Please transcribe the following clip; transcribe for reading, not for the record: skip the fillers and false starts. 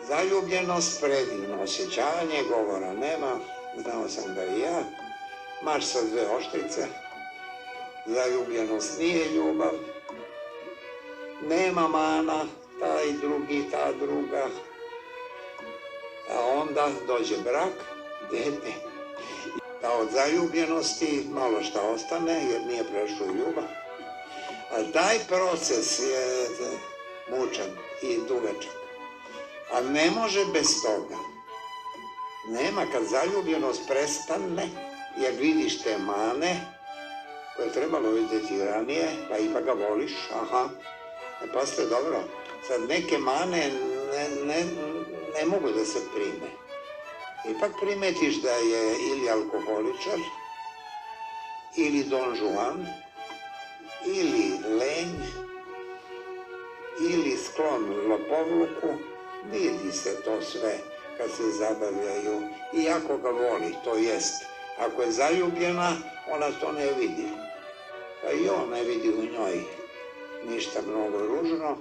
Zaljubljenost, predivno osjećanje, govora nema, znao sam da i ja. Mač sa dve oštrice, zaljubljenost nije ljubav, nema mana, taj drugi, ta druga, a onda dođe brak, dete, da od zaljubljenosti malo šta ostane jer nije prešlo ljubav, ali taj proces je mučan i dugačak, a ne može bez toga. Nema, kad zaljubljenost prestane, jer vidiš te mane, koje je trebalo vidjeti ranije, pa ipak ga voliš, aha, pazite dobro, sad neke mane ne mogu da se prime. Ipak primetiš da je ili alkoholičar, ili Don Juan, ili lenj, ili sklon lopovluku, vidi se to sve kad se zabavljaju, iako ga voli, to jest, ako je zaljubljena, ona to ne vidi, pa i on ne vidi u njoj ništa mnogo ružno,